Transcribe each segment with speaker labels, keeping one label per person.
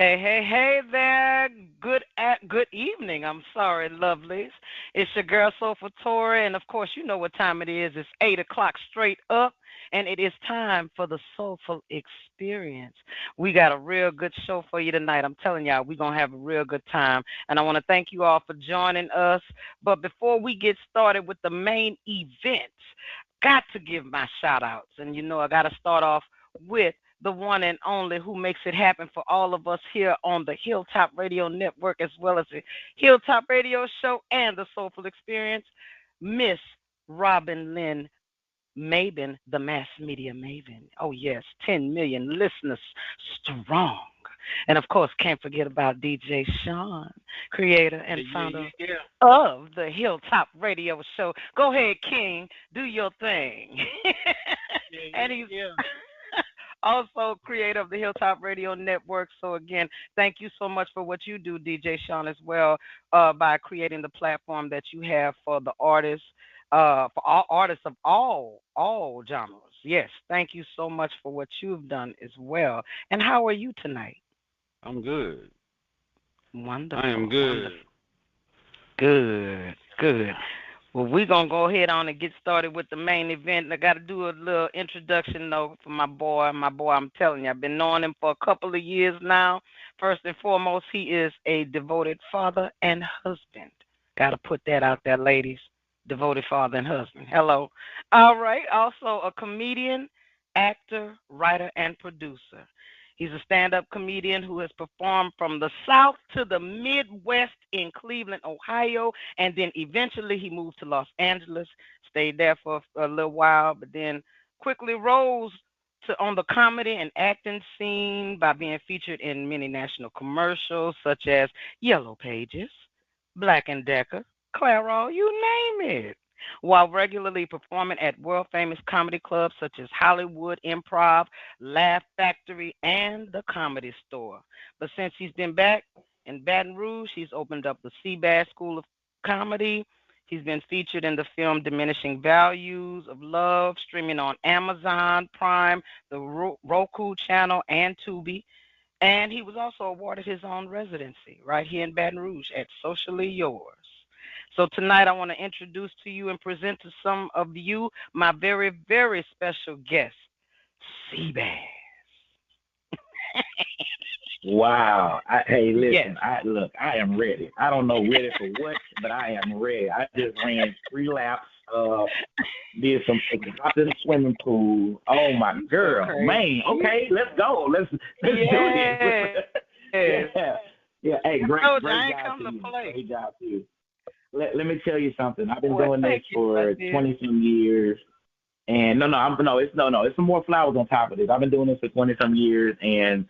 Speaker 1: Hey, hey, hey there. Good evening. I'm sorry, lovelies. It's your girl Soulful Torrie, and of course, you know what time it is. It's 8 o'clock straight up, and it is time for the Soulful Experience. We got a real good show for you tonight. I'm telling y'all, we're gonna have a real good time, and I want to thank you all for joining us. But before we get started with the main event, got to give my shout outs, and I got to start off with the one and only who makes it happen for all of us here on the Hilltop Radio Network, as well as the Hilltop Radio Show and the Soulful Experience, Miss Robin Lynn Maven, the mass media maven. Oh, yes, 10 million listeners strong. And of course, can't forget about DJ Sean, creator and founder of the Hilltop Radio Show. Go ahead, King, do your thing. And he's also creator of the Hilltop Radio Network. So again, thank you so much for what you do, DJ Sean, as well, by creating the platform that you have for the artists, for all artists of all genres. Yes, thank you so much for what you've done as well. And how are you tonight?
Speaker 2: I'm good.
Speaker 1: Wonderful.
Speaker 2: I am good.
Speaker 1: Wonderful. Good. Well, we're going to go ahead on and get started with the main event. I got to do a little introduction, though, for my boy. My boy, I'm telling you, I've been knowing him for a couple of years now. First and foremost, he is a devoted father and husband. Got to put that out there, ladies. Devoted father and husband. Hello. All right. Also a comedian, actor, writer, and producer. He's a stand-up comedian who has performed from the South to the Midwest in Cleveland, Ohio, and then eventually he moved to Los Angeles, stayed there for a little while, but then quickly rose on the comedy and acting scene by being featured in many national commercials such as Yellow Pages, Black & Decker, Clairol, you name it, while regularly performing at world-famous comedy clubs such as Hollywood Improv, Laugh Factory, and the Comedy Store. But since he's been back in Baton Rouge, he's opened up the C-Bazz School of Comedy. He's been featured in the film Diminishing Values of Love, streaming on Amazon Prime, the Roku channel, and Tubi. And he was also awarded his own residency right here in Baton Rouge at Socially Yours. So tonight I want to introduce to you and present to some of you my very, very special guest, C-Bazz.
Speaker 3: Wow. Hey, listen,
Speaker 1: Yes.
Speaker 3: I am ready. I don't know ready for what, but I am ready. I just ran 3 laps, did some hopped in the swimming pool. Oh my girl,
Speaker 1: Okay.
Speaker 3: man. Okay, let's go. Let's do this. Yeah. Hey, great
Speaker 1: I
Speaker 3: job
Speaker 1: ain't come
Speaker 3: to
Speaker 1: to
Speaker 3: you.
Speaker 1: play.
Speaker 3: Great job to you. Let me tell you something. I've been
Speaker 1: Well,
Speaker 3: doing this
Speaker 1: thank you,
Speaker 3: for
Speaker 1: my dear.
Speaker 3: 20 some years. And it's some more flowers on top of this. I've been doing this for 20 some years, and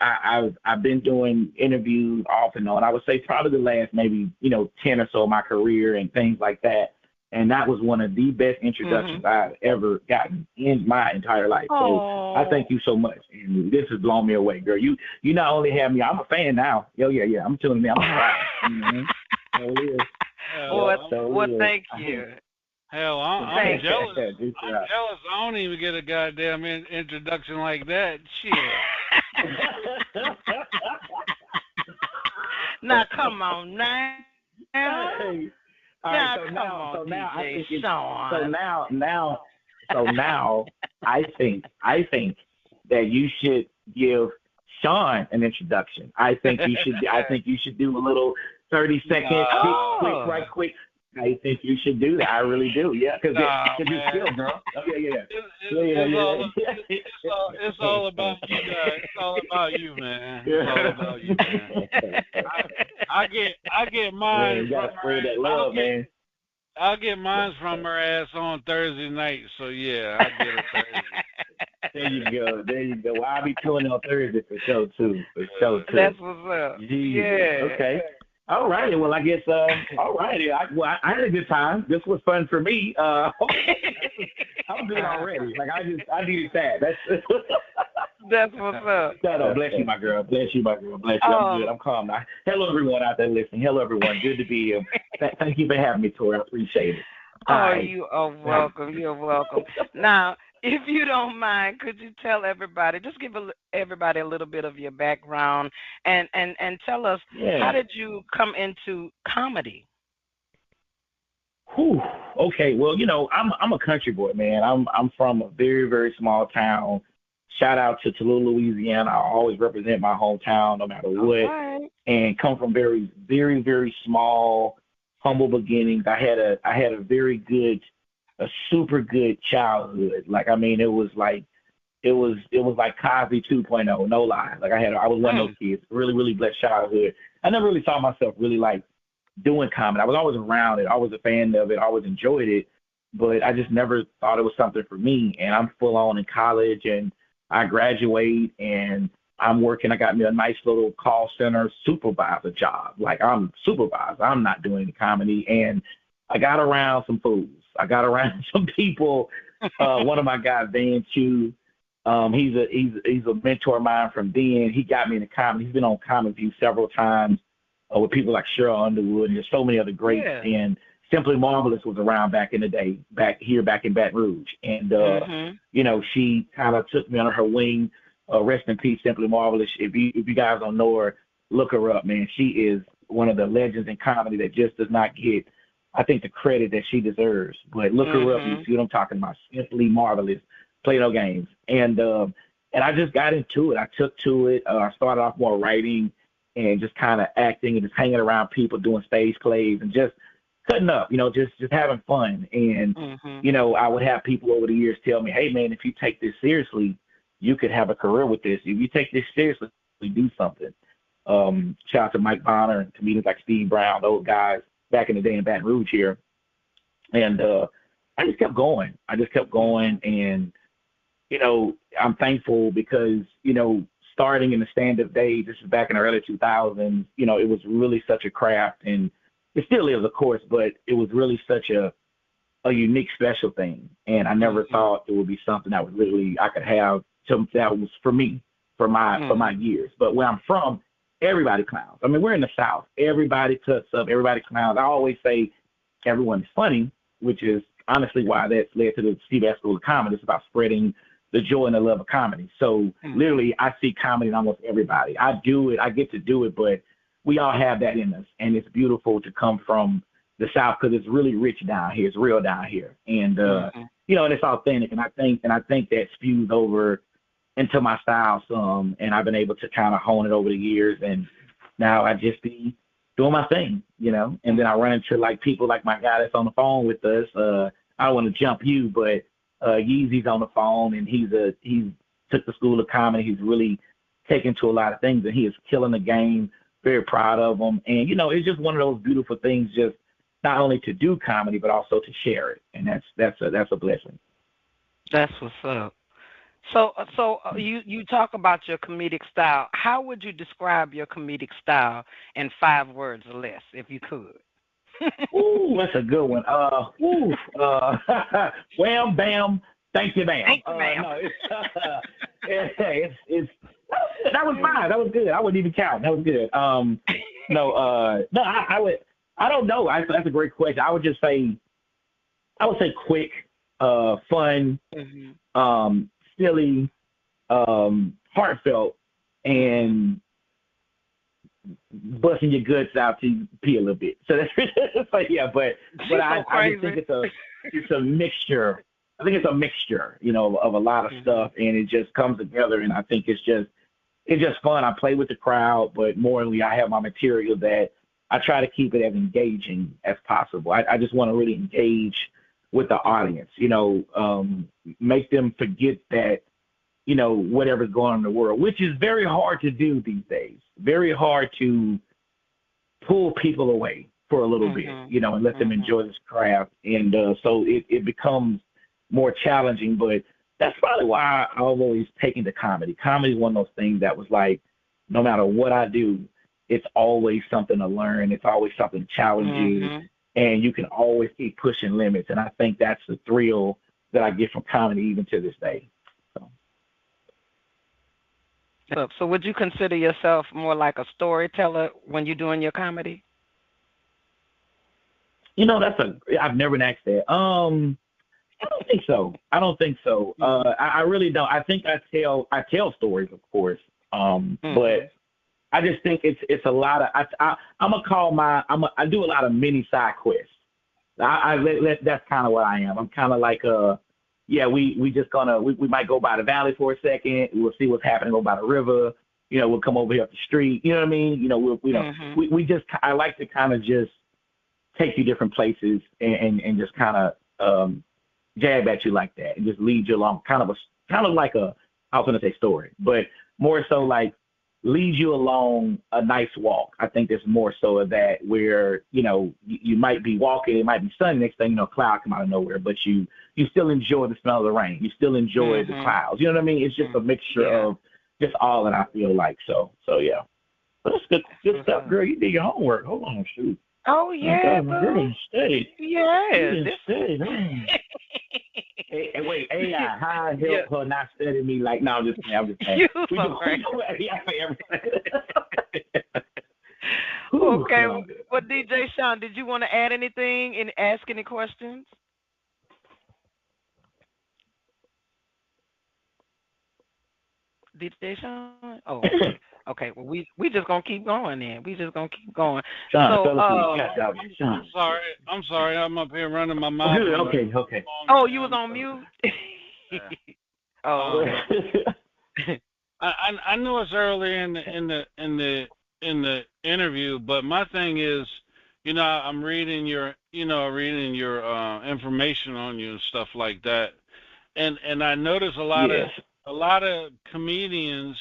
Speaker 3: I've been doing interviews off and on. I would say probably the last maybe 10 or so of my career and things like that. And that was one of the best introductions I've ever gotten in my entire life. So I thank you so much. And this has blown me away, girl. You not only have me, I'm a fan now. Yeah. I'm telling you, I'm a fan. So it is.
Speaker 1: Well, thank you.
Speaker 2: Hell, I'm jealous. I'm jealous. I don't even get a goddamn introduction like that. Shit.
Speaker 1: Now, come on, now.
Speaker 3: Hey. All right, so now I think that you should give Sean an introduction. I think you should do a little 30-second quick. I think you should do that. I really do. Yeah, because you're still, girl. Yeah.
Speaker 2: It's all about you guys. It's all about you, man. It's all about you, man. I get mine.
Speaker 3: You gotta spread that love, man.
Speaker 2: I'll get mine from her ass on Thursday night. So yeah, I get it Thursday.
Speaker 3: There you go. Well, I'll be tuning on Thursday for show too.
Speaker 1: That's what's up. Yeah.
Speaker 3: Okay. All righty. Well, I guess. All righty. I had a good time. This was fun for me. I'm good already. Like I needed that.
Speaker 1: That's what's up.
Speaker 3: No, bless you, my girl. Bless you. I'm good. I'm calm now. Hello, everyone out there listening. Hello, everyone. Good to be here. Thank you for having me, Tori. I appreciate it.
Speaker 1: You are welcome. You're welcome. Now, if you don't mind, could you tell everybody, just give everybody a little bit of your background and tell us, how did you come into comedy?
Speaker 3: Whew. Okay, well, I'm a country boy, man. I'm from a very, very small town. Shout out to Tallulah, Louisiana. I always represent my hometown no matter what.
Speaker 1: Right.
Speaker 3: And come from very, very, very small, humble beginnings. I had a super good childhood. Like, I mean, it was like Cosby 2.0, no lie. Like, I was one of those kids, really, really blessed childhood. I never really saw myself really like doing comedy. I was always around it, always a fan of it, always enjoyed it, but I just never thought it was something for me. And I'm full on in college, and I graduate, and I'm working. I got me a nice little call center supervisor job. Like, I'm supervisor. I'm not doing any comedy. And I got around some fools. I got around some people. One of my guys, Van Chu, he's a mentor of mine from then. He got me into comedy. He's been on Comedy View several times with people like Cheryl Underwood, and there's so many other greats. Yeah. And Simply Marvelous was around back in the day, back in Baton Rouge. And, she kind of took me under her wing. Rest in peace, Simply Marvelous. If you guys don't know her, look her up, man. She is one of the legends in comedy that just does not get, I think, the credit that she deserves. But look her up, you see what I'm talking about. Simply Marvelous, play no games. And I just got into it. I took to it. I started off more writing and just kind of acting and just hanging around people, doing stage plays and just cutting up, just having fun. And, I would have people over the years tell me, hey, man, if you take this seriously, you could have a career with this. If you take this seriously, do something. Shout out to Mike Bonner and comedians like Steve Brown, those guys back in the day in Baton Rouge here. And I just kept going. And, I'm thankful because, starting in the stand-up days, this is back in the early 2000s, it was really such a craft, and it still is, of course, but it was really such a unique, special thing. And I never thought it would be something that was literally I could have that was for me, for my years. But where I'm from, everybody clowns. I mean, we're in the South. Everybody cuts up. Everybody clowns. I always say everyone's funny, which is honestly why that's led to the C-Bazz School of Comedy. It's about spreading the joy and the love of comedy. So literally, I see comedy in almost everybody. I do it. I get to do it, but we all have that in us, and it's beautiful to come from the South because it's really rich down here. It's real down here, and and it's authentic. And I think that spews over into my style some, and I've been able to kind of hone it over the years. And now I just be doing my thing, and then I run into like people like my guy that's on the phone with us. I don't want to jump you, but Yeezy's on the phone, and he's took the School of Comedy. He's really taken to a lot of things, and he is killing the game. Very proud of him. And, it's just one of those beautiful things, just not only to do comedy, but also to share it. And that's a blessing.
Speaker 1: That's what's up. So you talk about your comedic style. How would you describe your comedic style in 5 words or less, if you could?
Speaker 3: Ooh, that's a good one. Wham, bam, thank you, ma'am.
Speaker 1: Thank you, ma'am.
Speaker 3: No, it's that was fine. That was good. I wouldn't even count. That was good. I don't know. That's a great question. I would say quick, fun, silly, heartfelt, and busting your guts out to pee a little bit. So that's but I just think it's a mixture. I think it's a mixture, of a lot of stuff, and it just comes together. And I think it's just fun. I play with the crowd, but morally, I have my material that I try to keep it as engaging as possible. I just want to really engage with the audience, make them forget that, whatever's going on in the world, which is very hard to do these days. Very hard to pull people away for a little bit, and let them enjoy this craft. And so it becomes more challenging, but that's probably why I've always taken to comedy. Comedy is one of those things that was like, no matter what I do, it's always something to learn. It's always something to challenge you, and you can always keep pushing limits. And I think that's the thrill that I get from comedy even to this day.
Speaker 1: So would you consider yourself more like a storyteller when you're doing your comedy?
Speaker 3: I've never been asked that. don't think so. I don't think so. I really don't. I think I tell stories, of course. But I just think it's a lot of I'm gonna call I do a lot of mini side quests. That's kind of what I am. I'm kind of like we just we might go by the valley for a second. We'll see what's happening. Go by the river. We'll come over here up the street. You know what I mean? We just I like to kind of just take you different places and just kind of jab at you like that and just lead you along, kind of like I was gonna say story, but more so like lead you along a nice walk. I think there's more so of that where you might be walking, it might be sunny, next thing a cloud come out of nowhere, but you still enjoy the smell of the rain, you still enjoy the clouds. You know what I mean? It's just a mixture of just all that I feel like. So yeah. But that's good stuff, girl. You did your homework. Hold on, shoot.
Speaker 1: Oh yeah,
Speaker 3: girl, steady.
Speaker 1: Yeah,
Speaker 3: steady. Hey, wait, AI, how I help her not study me like? No, I'm just saying.
Speaker 1: You right. Okay, well, DJ Sean, did you want to add anything and ask any questions? DJ Sean? Oh, okay. Well, we just gonna keep going then. We just gonna keep going.
Speaker 3: Sean,
Speaker 2: I'm sorry. I'm up here running my mouth.
Speaker 3: Okay.
Speaker 1: Oh, you was on mute. Oh.
Speaker 2: I know it's early in the interview, but my thing is, I'm reading your information on you and stuff like that, and I notice a lot of comedians,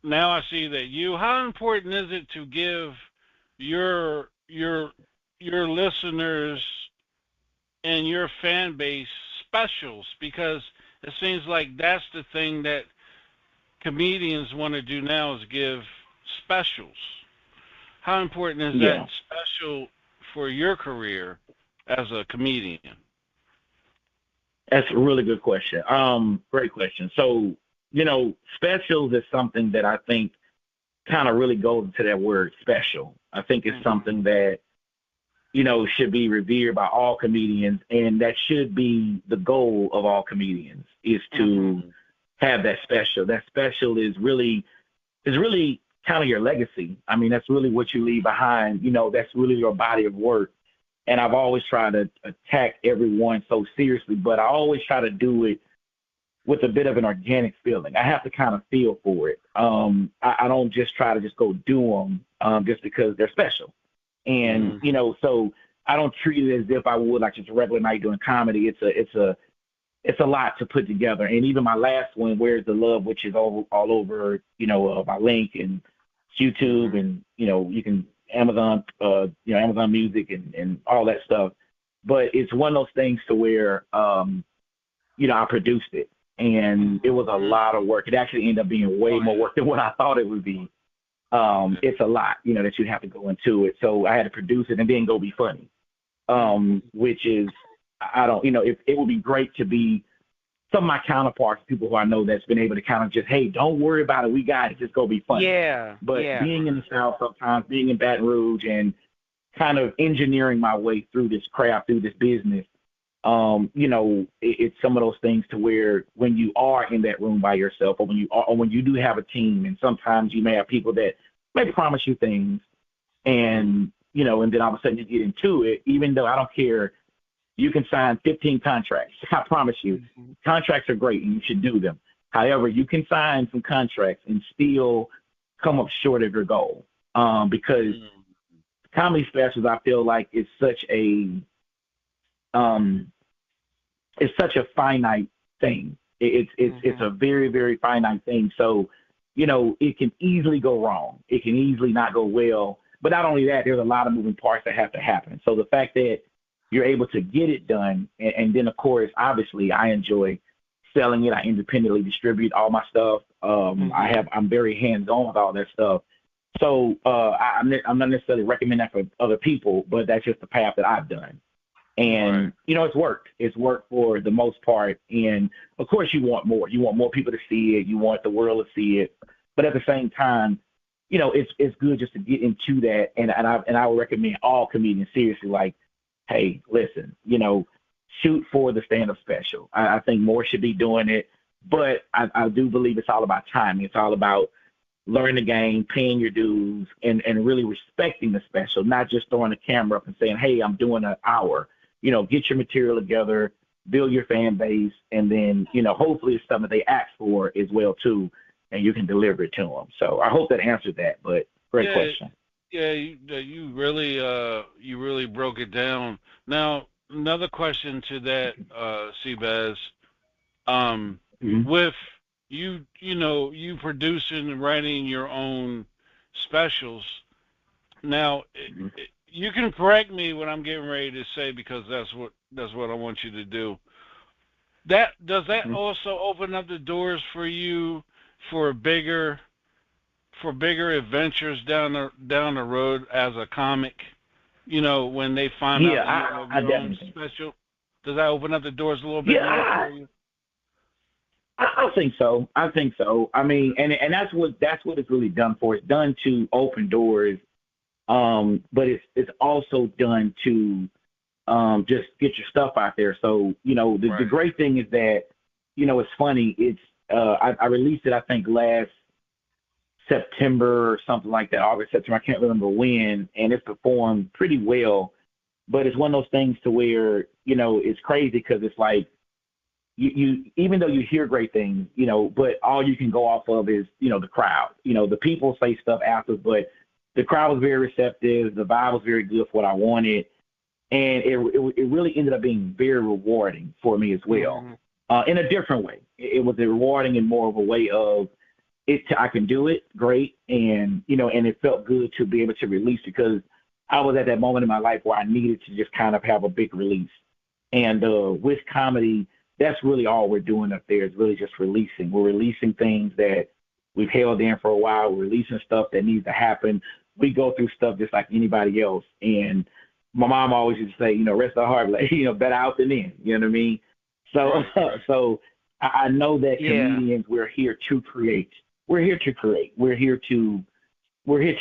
Speaker 2: now I see that how important is it to give your listeners and your fan base specials? Because it seems like that's the thing that comedians want to do now, is give specials. How important is that special for your career as a comedian?
Speaker 3: That's a really good question. Great question. So, specials is something that I think kind of really goes into that word special. I think it's something that, should be revered by all comedians, and that should be the goal of all comedians, is to have that special. That special is really kind of your legacy. I mean, that's really what you leave behind. That's really your body of work. And I've always tried to attack everyone so seriously, but I always try to do it with a bit of an organic feeling. I have to kind of feel for it. I don't just try to just go do them just because they're special. And, so I don't treat it as if I would like just a regular night doing comedy. It's a lot to put together. And even my last one, Where's the Love, which is all over, my link and YouTube, and, you can Amazon, Amazon Music and all that stuff. But it's one of those things to where, I produced it, and it was a lot of work. It actually ended up being way more work than what I thought it would be. It's a lot, that you have to go into it. So I had to produce it and then go be funny, which is, it would be great to be some of my counterparts, people who I know that's been able to kind of just, hey, don't worry about it, we got it, just go be funny. But being in the South sometimes, being in Baton Rouge and kind of engineering my way through this craft, through this business, it's some of those things to where when you are in that room by yourself, or when you do have a team, and sometimes you may have people that may promise you things, and and then all of a sudden you get into it, even though I don't care. You can sign 15 contracts. I promise you, contracts are great and you should do them. However, you can sign some contracts and still come up short of your goal, because comedy specials, I feel like, is such a finite thing. It's a very, very finite thing. So, it can easily go wrong. It can easily not go well. But not only that, there's a lot of moving parts that have to happen. So the fact that you're able to get it done, and then of course, obviously, I enjoy selling it. I independently distribute all my stuff. I'm very hands-on with all that stuff. So I'm not necessarily recommending that for other people, but that's just the path that I've done. And it's worked. It's worked for the most part. And of course, you want more. You want more people to see it. You want the world to see it. But at the same time, it's good just to get into that. And I would recommend all comedians, seriously, like, hey, listen, shoot for the stand-up special. I think more should be doing it, but I do believe it's all about timing. It's all about learning the game, paying your dues, and really respecting the special, not just throwing the camera up and saying, hey, I'm doing an hour. Get your material together, build your fan base, and then, hopefully it's something they ask for as well, too, and you can deliver it to them. So I hope that answered that, but great question.
Speaker 2: Yeah, you really broke it down. Now, another question to that, C-Bazz, with you producing and writing your own specials. Now, you can correct me when I'm getting ready to say, because that's what I want you to do. Does that also open up the doors for you for bigger adventures down the road as a comic? When they find out
Speaker 3: I
Speaker 2: your own
Speaker 3: definitely
Speaker 2: special, does that open up the doors a little bit more for you?
Speaker 3: I think so. I mean, and that's what it's really done for. It's done to open doors, but it's also done to just get your stuff out there. So the great thing is that it's funny. It's I released it, I think, last September or something like that, August, September. I can't remember when, and it's performed pretty well. But it's one of those things to where it's crazy because it's like you even though you hear great things, but all you can go off of is the crowd. The people say stuff after, but the crowd was very receptive. The vibe was very good for what I wanted, and it really ended up being very rewarding for me as well, in a different way. It was rewarding in more of a way of I can do it, great, and and it felt good to be able to release it because I was at that moment in my life where I needed to just kind of have a big release. And with comedy, that's really all we're doing up there is really just releasing. We're releasing things that we've held in for a while. We're releasing stuff that needs to happen. We go through stuff just like anybody else. And my mom always used to say, rest the heart, like, better out than in. You know what I mean? So I know that comedians, we're here to create. We're here to create. We're here to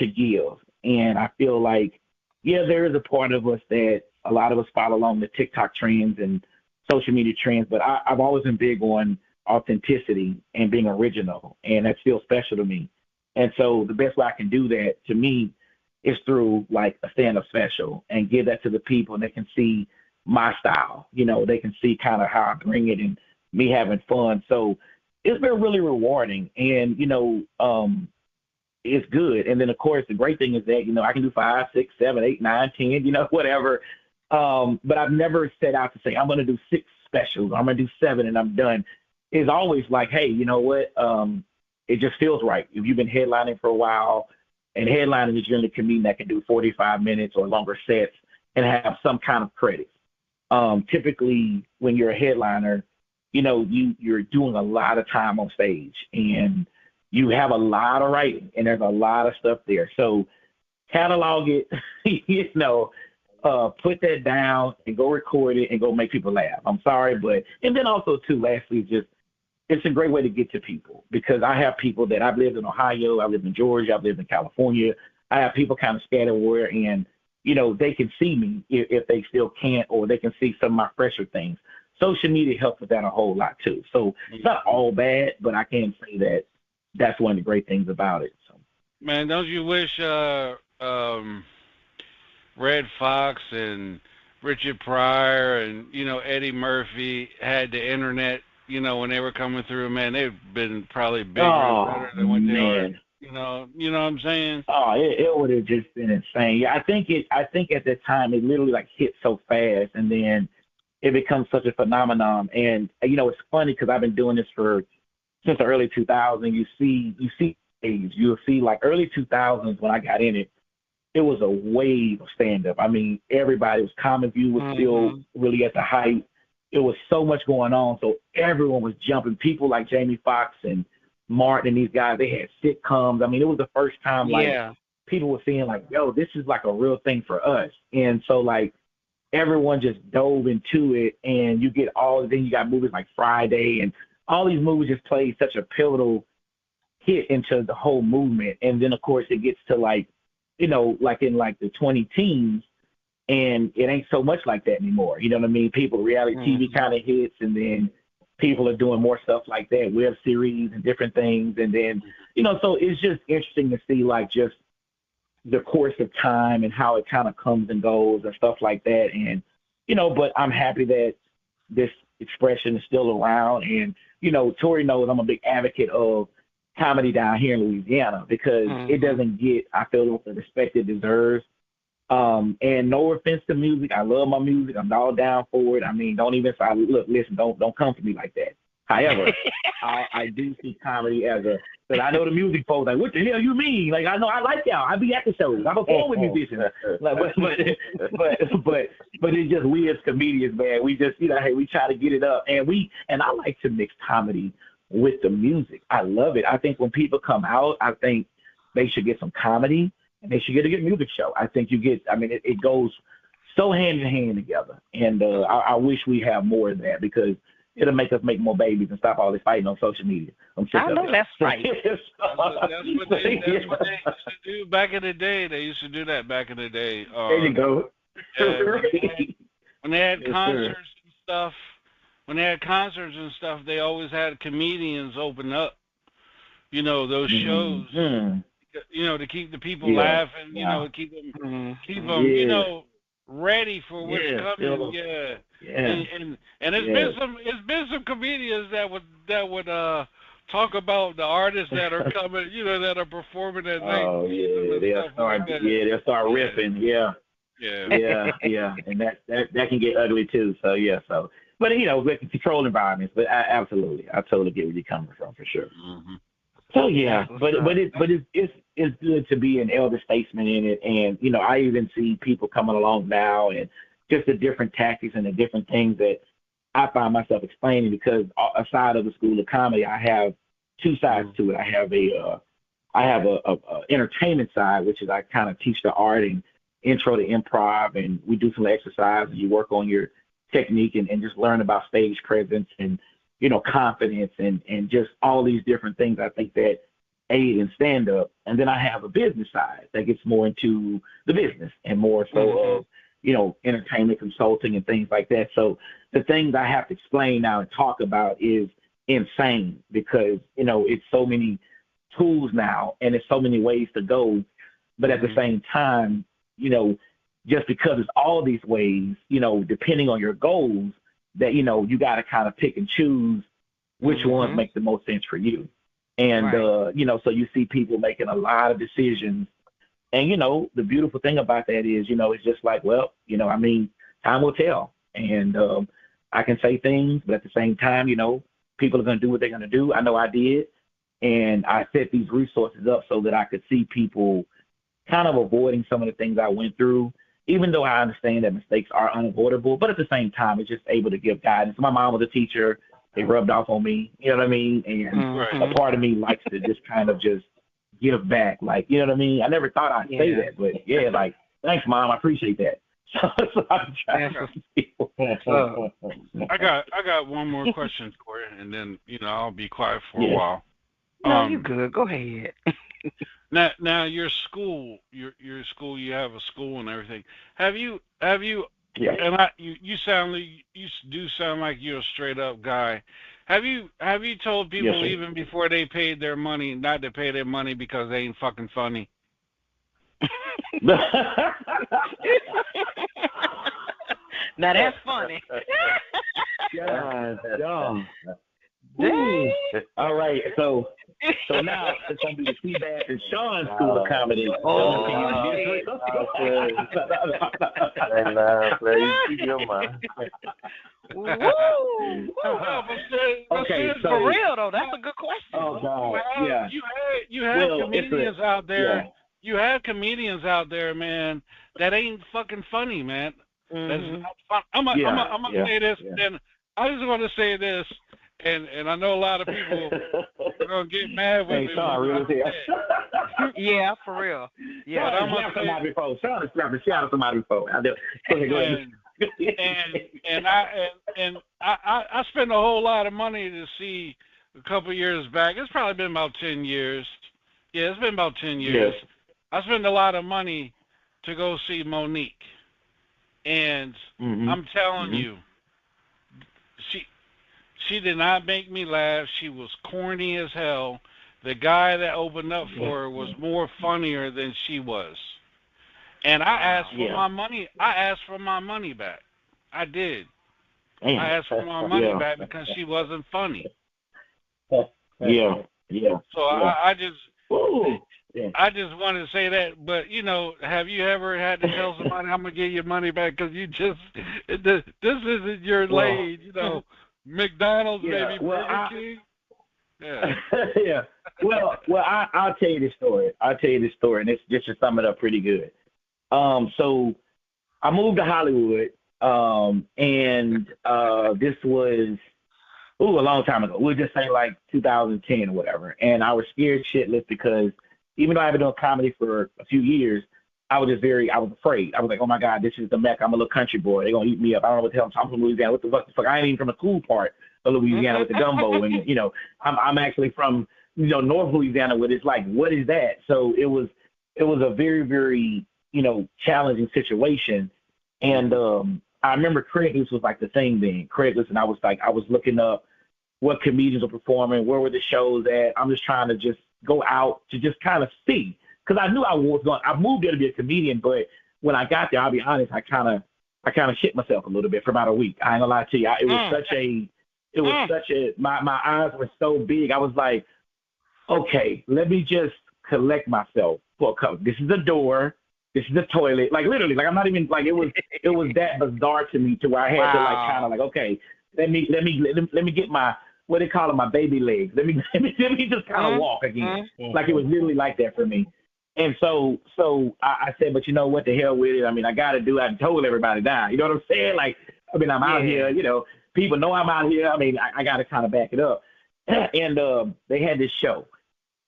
Speaker 3: give. And I feel like, there is a part of us that a lot of us follow along the TikTok trends and social media trends, but I've always been big on authenticity and being original, and that's still special to me. And so the best way I can do that, to me, is through like a stand-up special and give that to the people, and they can see my style. They can see kind of how I bring it and me having fun. So it's been really rewarding, and it's good. And then of course the great thing is that I can do 5, 6, 7, 8, 9, 10, whatever. But I've never set out to say I'm going to do 6 specials. I'm going to do 7 and I'm done. It's always like, hey, you know what? It just feels right. If you've been headlining for a while, and headlining is generally a comedian that can do 45 minutes or longer sets and have some kind of credits. Typically, when you're a headliner, you're doing a lot of time on stage, and you have a lot of writing, and there's a lot of stuff there. So catalog it, put that down and go record it and go make people laugh. I'm sorry, and then also too, lastly, it's a great way to get to people because I have people that I've lived in Ohio, I've lived in Georgia, I've lived in California. I have people kind of scattered everywhere, and they can see me if they still can't, or they can see some of my fresher things. Social media helps with that a whole lot too. So it's not all bad, but I can say that that's one of the great things about it. So,
Speaker 2: man, don't you wish Red Fox and Richard Pryor and Eddie Murphy had the internet? When they were coming through, man, they've been probably bigger and better than what they are. You know what I'm saying?
Speaker 3: Oh, it would have just been insane. Yeah, I think at the time it literally like hit so fast, and then it becomes such a phenomenon. And it's funny because I've been doing this since the early 2000s. You'll see like early 2000s when I got in it. It was a wave of stand-up. I mean, everybody was Comic View was still really at the height. It was so much going on, so everyone was jumping. People like Jamie Foxx and Martin and these guys, they had sitcoms. I mean, it was the first time people were seeing like, yo, this is like a real thing for us. And so like everyone just dove into it, and you get then you got movies like Friday, and all these movies just played such a pivotal hit into the whole movement. And then of course it gets to like, like in like the 20 teens, And it ain't so much like that anymore. You know what I mean? Reality TV kind of hits, and then people are doing more stuff like that, web series and different things. And then, so it's just interesting to see like just the course of time and how it kind of comes and goes and stuff like that. And, but I'm happy that this expression is still around. And, Torrie knows I'm a big advocate of comedy down here in Louisiana because it doesn't get, I feel, the respect it deserves. And no offense to music. I love my music. I'm all down for it. I mean, don't come for me like that. However, I do see comedy as but I know the music folks like, what the hell you mean? Like, I know I like y'all. I be at the shows. I perform with musicians. Like, but it's just we as comedians, man. We just, hey, we try to get it up, and I like to mix comedy with the music. I love it. I think when people come out, I think they should get some comedy and they should get a good music show. I think it goes so hand in hand together. And I wish we have more of that because it'll make us make more babies and stop all this fighting on social media.
Speaker 1: I know that's right.
Speaker 2: That's what they used to do back in the day. They used to do that back in the day.
Speaker 3: There you go.
Speaker 2: When they had concerts and stuff, they always had comedians open up, those shows, to keep the people laughing, keep them, ready for what's coming. And it's been some comedians that would talk about the artists that are coming, that are performing that night.
Speaker 3: Oh yeah, they'll start riffing. Yeah, and that can get ugly too. So but with controlled environments. But I totally get where you're coming from for sure.
Speaker 2: Mm-hmm.
Speaker 3: So yeah, but it's good to be an elder statesman in it, and I even see people coming along now and just the different tactics and the different things that I find myself explaining because aside of the School of Comedy, I have two sides to it. I have a entertainment side, which is I kind of teach the art and intro to improv, and we do some exercises. You work on your technique and just learn about stage presence and confidence and just all these different things I think that aid in stand-up. And then I have a business side that gets more into the business and more so of, entertainment consulting and things like that. So the things I have to explain now and talk about is insane because, it's so many tools now and it's so many ways to go. But at the same time, just because it's all these ways, depending on your goals, that, you got to kind of pick and choose which ones make the most sense for you. And, so you see people making a lot of decisions. And, the beautiful thing about that is, it's just like, well, time will tell. And I can say things, but at the same time, people are going to do what they're going to do. I know I did. And I set these resources up so that I could see people kind of avoiding some of the things I went through, even though I understand that mistakes are unavoidable. But at the same time, it's just able to give guidance. My mom was a teacher. It rubbed off on me, you know what I mean? And a part of me likes to just kind of just give back. Like, you know what I mean? I never thought I'd say that, but like, thanks, Mom. I appreciate that. So I'm trying to people.
Speaker 2: I got one more question for you, and then, I'll be quiet for a while.
Speaker 1: No, you're good. Go ahead.
Speaker 2: Now your school, you have a school and everything. Have you?
Speaker 3: Yeah.
Speaker 2: And you do sound like you're a straight up guy. Have you told people even before they paid their money not to pay their money because they ain't fucking funny?
Speaker 1: Now that's funny.
Speaker 3: God, Dang. All right, so now it's gonna be the C-Bazz and Sean's School of Comedy.
Speaker 4: Keep your mind.
Speaker 1: Okay, so for real though, that's a good question.
Speaker 3: Oh God,
Speaker 2: you have comedians out there. Yeah. You have comedians out there, man, that ain't fucking funny, man. That's not fun. I'm gonna say this, and I just want to say this. And I know a lot of people are gonna get mad with me.
Speaker 1: Yeah, for real. Yeah,
Speaker 3: but I'm gonna say somebody before. Shout out somebody before.
Speaker 2: I spent a whole lot of money to see a couple of years back. It's probably been about 10 years. Yeah, it's been about 10 years. Yes. I spent a lot of money to go see Monique. And I'm telling you, she did not make me laugh. She was corny as hell. The guy that opened up for her was more funnier than she was. And I asked for my money. I asked for my money back. I did. I asked for my money back because she wasn't funny.
Speaker 3: Yeah.
Speaker 2: So I just wanted to say that. But have you ever had to tell somebody I'm gonna give you money back because this isn't your lane? McDonald's, maybe Burger King. Yeah.
Speaker 3: Yeah. Well, I'll tell you this story. And it's just to sum it up pretty good. So I moved to Hollywood, and this was a long time ago. We'll just say like 2010 or whatever. And I was scared shitless because even though I've been doing comedy for a few years, I was afraid. I was like, oh my God, this is the Mecca. I'm a little country boy. They're gonna eat me up. I don't know what the hell I'm from Louisiana. What the fuck? I ain't even from the cool part of Louisiana with the gumbo. And I'm actually from North Louisiana, where it's like, what is that? So it was a very, very challenging situation. And I remember Craigslist was like the thing then. Craigslist, and I was looking up what comedians were performing, where were the shows at. I'm just trying to just go out to just kind of see. Because I knew I moved there to be a comedian, but when I got there, I'll be honest, I kind of shit myself a little bit for about a week. I ain't gonna lie to you. My eyes were so big. I was like, okay, let me just collect myself for a couple. This is the door. This is the toilet. Like literally, like I'm not even like it was that bizarre to me to where I had to like kind of like, okay, let me get my, what they call it, my baby legs. Let me just kind of walk again. Like it was literally like that for me. And so I said, but what the hell with it? I mean, I got to do it. I told everybody that. You know what I'm saying? Like, I mean, I'm out here, people know I'm out here. I mean, I got to kind of back it up. And they had this show.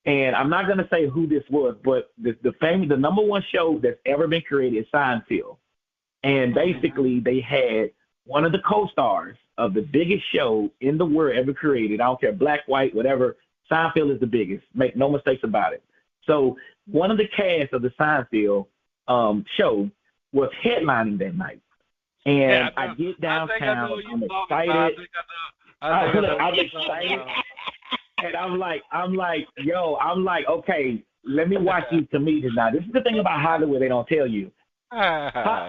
Speaker 3: And I'm not going to say who this was, but the number one show that's ever been created is Seinfeld. And basically they had one of the co-stars of the biggest show in the world ever created. I don't care, black, white, whatever. Seinfeld is the biggest. Make no mistakes about it. So one of the cast of the Seinfeld show was headlining that night. And I get downtown. I'm excited. I'm excited. And I'm like, okay, let me watch these comedians now. This is the thing about Hollywood they don't tell you.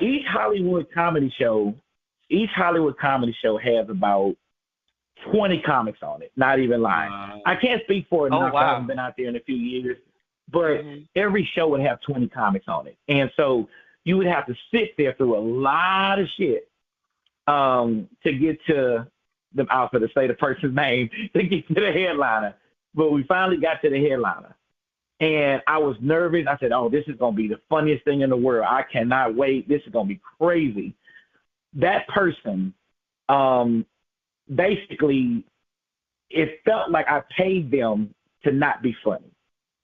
Speaker 3: Each Hollywood comedy show has about 20 comics on it, not even lying. I can't speak for it now, I haven't been out there in a few years, but every show would have 20 comics on it. And so you would have to sit there through a lot of shit to get to them out for to say the person's name to get to the headliner. But we finally got to the headliner. And I was nervous. I said, oh, this is going to be the funniest thing in the world. I cannot wait. This is going to be crazy. That person, basically, it felt like I paid them to not be funny.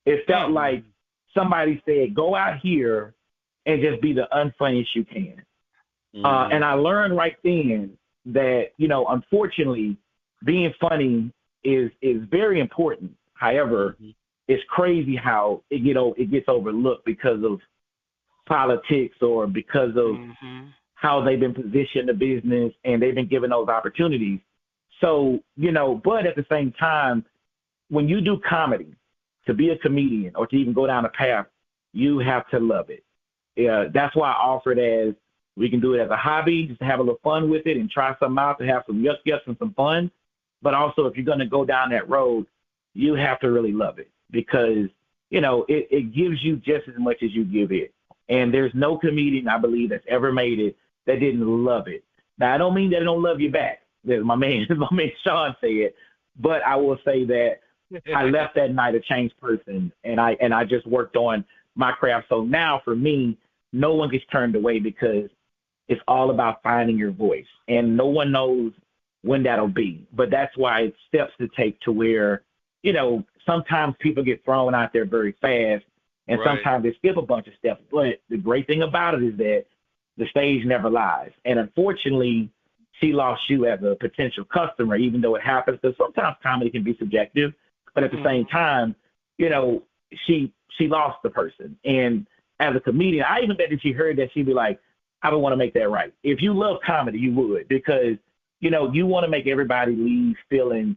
Speaker 3: It felt like somebody said, go out here and just be the unfunniest you can. And I learned right then that, unfortunately, being funny is very important. However, it's crazy how it gets overlooked because of politics or because of how they've been positioned in business and they've been given those opportunities. So, but at the same time, when you do comedy, to be a comedian or to even go down a path, you have to love it. Yeah, that's why I offer it as we can do it as a hobby, just to have a little fun with it and try something out to have some yucks and some fun. But also, if you're going to go down that road, you have to really love it because, it gives you just as much as you give it. And there's no comedian, I believe, that's ever made it that didn't love it. Now, I don't mean that they don't love you back. As my man Sean said, but I will say that I left that night a changed person, and I just worked on my craft. So now for me, no one gets turned away because it's all about finding your voice, and no one knows when that'll be. But that's why it's steps to take to where, sometimes people get thrown out there very fast, and sometimes they skip a bunch of steps. But the great thing about it is that the stage never lies. And unfortunately, she lost you as a potential customer, even though it happens, because sometimes comedy can be subjective. But at the same time, she lost the person. And as a comedian, I even bet that she heard that, she'd be like, I would want to make that right. If you love comedy, you would, because you want to make everybody leave feeling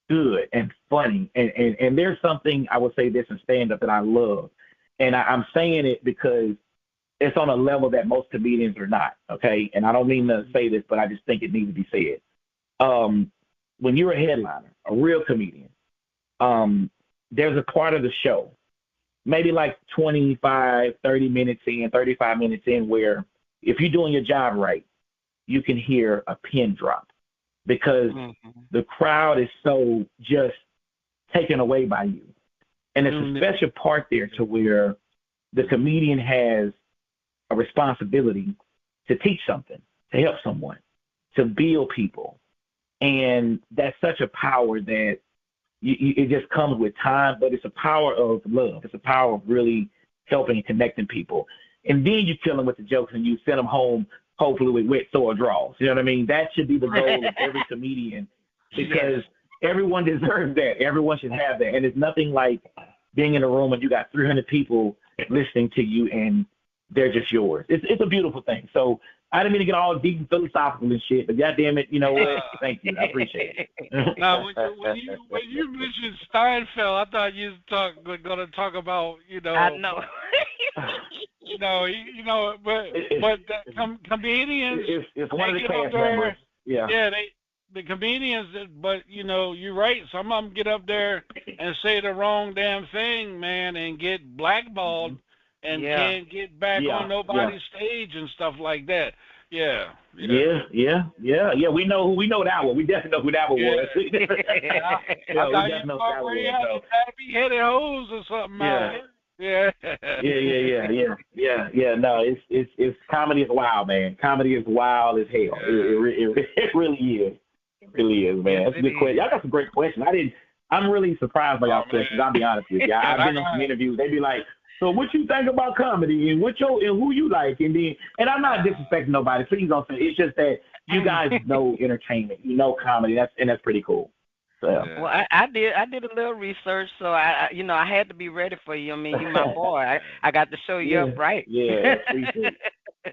Speaker 3: good and funny. And there's something, I would say this in stand-up, that I love. And I'm saying it because it's on a level that most comedians are not, okay? And I don't mean to say this, but I just think it needs to be said. When you're a headliner, a real comedian, there's a part of the show, maybe like 25, 30 minutes in, 35 minutes in, where if you're doing your job right, you can hear a pin drop because the crowd is so just taken away by you. And it's a special part there to where the comedian has a responsibility to teach something, to help someone, to build people. And that's such a power that it just comes with time, but it's a power of love. It's a power of really helping and connecting people. And then you kill them with the jokes and you send them home, hopefully with wet sore draws. You know what I mean? That should be the goal of every comedian, because everyone deserves that. Everyone should have that. And it's nothing like being in a room and you got 300 people listening to you and they're just yours. It's a beautiful thing. So I didn't mean to get all deep and philosophical and shit, but goddamn it, you know what? Thank you. I appreciate it.
Speaker 2: Now, when you mentioned Steinfeld, I thought you were going to talk about,
Speaker 1: I know.
Speaker 2: but comedians.
Speaker 3: It's one of the cast members. Yeah.
Speaker 2: Yeah, the comedians, but you're right. Some of them get up there and say the wrong damn thing, man, and get blackballed and can't get back on nobody's stage and stuff like that. Yeah.
Speaker 3: We know that one. We definitely know who that one was.
Speaker 2: I thought you already had to be headed hose or something.
Speaker 3: Yeah.
Speaker 2: Yeah.
Speaker 3: No, it's comedy is wild, man. Comedy is wild as hell. It really is. It really is, man. That's a good question. Y'all got some great questions. I'm really surprised by y'all questions. I'll be honest with you. I've been on some interviews. They be like, so what you think about comedy and and who you like, and I'm not disrespecting nobody. Please don't say. It's just that you guys know entertainment, comedy. That's pretty cool. So.
Speaker 1: Well, I did a little research, so I had to be ready for you. I mean, you my boy. I got to show you up right.
Speaker 3: Yeah,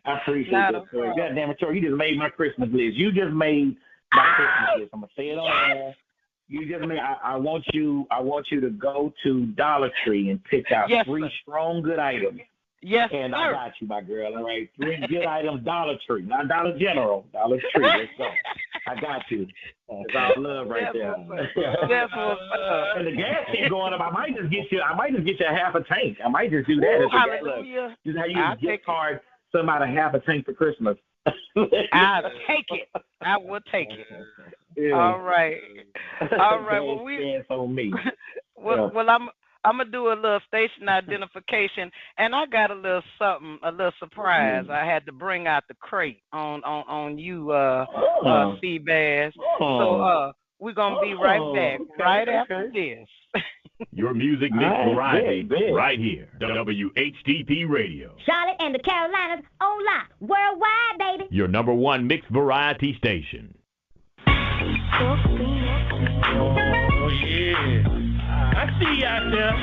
Speaker 3: I appreciate that. God damn it, Tori, you just made my Christmas list. You just made my Christmas list. I'm gonna say it on air. You just made. I want you to go to Dollar Tree and pick out 3 strong good items.
Speaker 1: Yes,
Speaker 3: and
Speaker 1: sir.
Speaker 3: I got you, my girl. All right, 3 good items, Dollar Tree, not Dollar General, Dollar Tree. Let's go. I got you. That's all love right there.
Speaker 1: That's what's up.
Speaker 3: And the gas keep going up. I might just get you a half a tank. I might just do that.
Speaker 1: Ooh, hallelujah.
Speaker 3: Just how you gift card somebody half a tank for Christmas.
Speaker 1: I'll take it. I will take it.
Speaker 3: Yeah.
Speaker 1: All right. Well,
Speaker 3: on me.
Speaker 1: Well, I'm gonna do a little station identification, and I got a little something, a little surprise. I had to bring out the crate on you, C-Bazz. So we're gonna be right back right after this.
Speaker 5: Your music mix variety right here, WHTP Radio.
Speaker 6: Charlotte and the Carolinas, hola, worldwide, baby.
Speaker 5: Your #1 mixed variety station.
Speaker 7: Oh, yeah. I see you out there.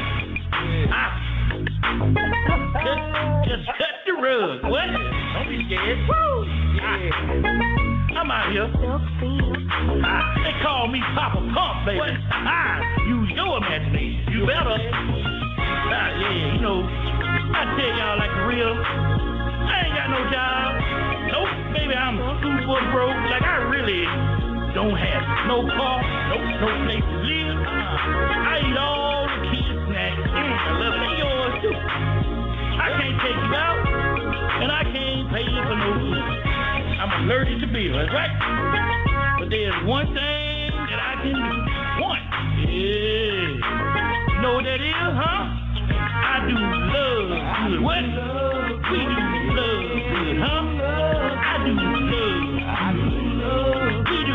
Speaker 7: Just cut the rug. What? Don't be scared. Woo! Yeah. I'm out here. They call me Papa Pump, baby. Use your imagination. You better. I tell y'all like the real. I ain't got no job. Nope, baby, I'm super broke. Like I really don't have no car, no place to live. I eat all the kids' snacks. I love it. They yours too. I can't take you out, and I can't pay you for no food. I'm allergic to bills, right? But there's one thing that I can do. One. Yeah. You know what that is, huh? I do love good. What? We do love good, huh? I do love. We do.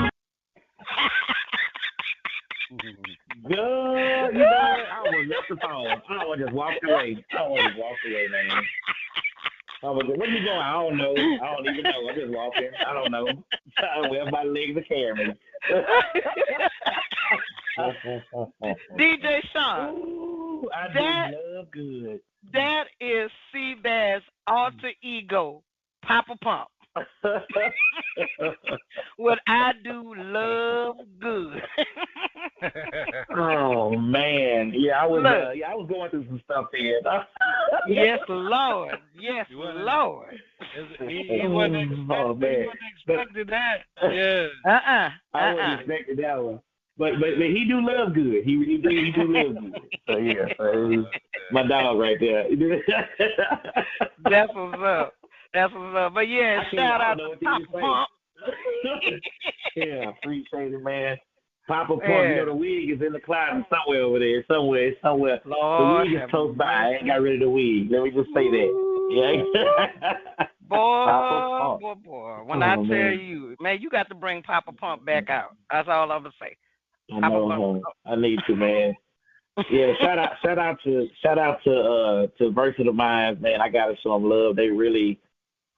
Speaker 3: Good. I was left the phone. I was just walked away. Man. Where you going? I don't know. I don't even know. I'm just walking. I don't know. Where my legs are carrying me.
Speaker 1: DJ Sean.
Speaker 3: Ooh, I do love good.
Speaker 1: That is C-Bazz alter ego Papa Pump. What I do love good.
Speaker 3: Oh man, yeah, I was going through some stuff here.
Speaker 1: Yes, Lord. Yes, Lord.
Speaker 2: He wasn't expecting that. Yeah.
Speaker 3: I wasn't expecting that one. But he do love good. He do love good. So yeah, so my dog right there.
Speaker 1: That's what's up. That's what's up. But yeah, shout out to Papa Pump.
Speaker 3: Yeah, appreciate it, man. Papa Pump, you know, the wig is in the closet somewhere over there. Somewhere.
Speaker 1: Lord,
Speaker 3: the wig is close by. I ain't got rid of the wig. Let me just say that. Yeah.
Speaker 1: Boy. When I tell you, man, you got to bring Papa Pump back out. That's all I'm gonna say.
Speaker 3: I know. I need to, man. Yeah, shout out to Versatile Minds, man. I gotta show them love. They really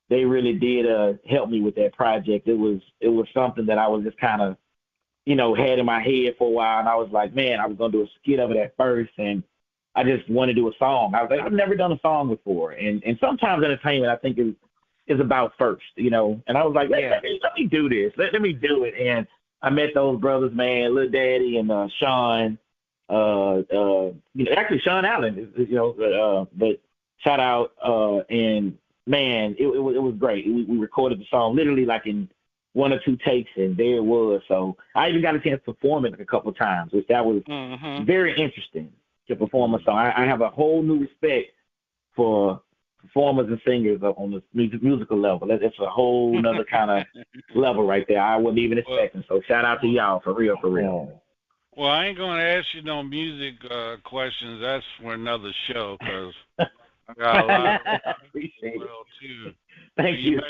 Speaker 3: did help me with that project. It was something that I was just kind of, you know, had in my head for a while, and I was like, man, I was gonna do a skit of it at first, and I just want to do a song. I was like, I've never done a song before, and sometimes entertainment I think is about first, you know. And I was like, let me do this. Let me do it. And I met those brothers, man, Lil Daddy and Sean. Actually Sean Allen, you know, but shout out and man, it was great. We recorded the song literally like in 1 or 2 takes, and there it was. So I even got a chance to perform it like a couple of times, which that was very interesting to perform a song. I have a whole new respect for performers and singers on the musical level. That's a whole nother kind of level right there. I wasn't even expecting. So shout out to y'all for real.
Speaker 2: Well, I ain't going to ask you no music questions. That's for another show, because I got a lot of
Speaker 3: appreciate it
Speaker 2: too.
Speaker 3: Thank you.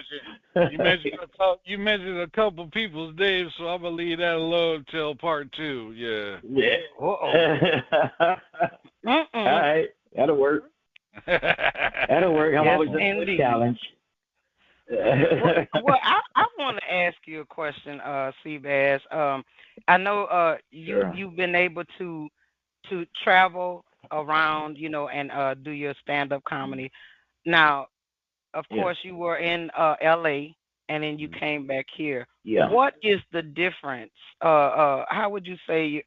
Speaker 2: You mentioned a couple people's names, so I'm gonna leave that alone till part 2.
Speaker 3: Yeah. All right, that'll work. I'm always a challenge.
Speaker 1: Well, I want to ask you a question, C-Bazz. I know you've been able to travel around, you know, and do your stand-up comedy. Now, of course, you were in L.A. and then you came back here.
Speaker 3: Yeah.
Speaker 1: What is the difference? How would you say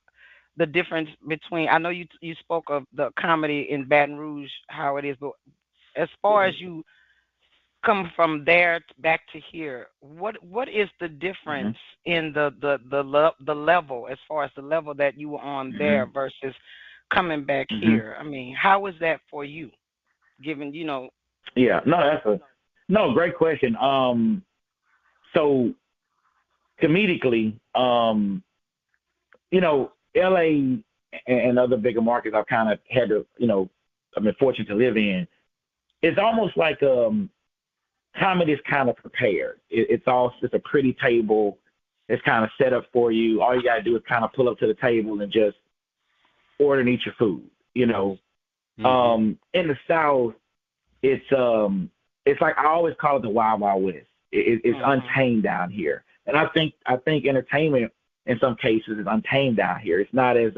Speaker 1: the difference between? I know you spoke of the comedy in Baton Rouge, how it is, but as far as you come from there back to here, what is the difference in the level, as far as the level that you were on there versus coming back here? I mean, how was that for you, given, you know?
Speaker 3: Yeah, no, great question. So comedically, you know, LA and other bigger markets I've kind of had to, you know, I've been fortunate to live in. It's almost like comedy is kind of prepared. It's a pretty table. It's kind of set up for you. All you gotta do is kind of pull up to the table and just order and eat your food. You know, in the South, it's like I always call it the Wild Wild West. It's untamed down here, and I think entertainment in some cases is untamed down here. It's not as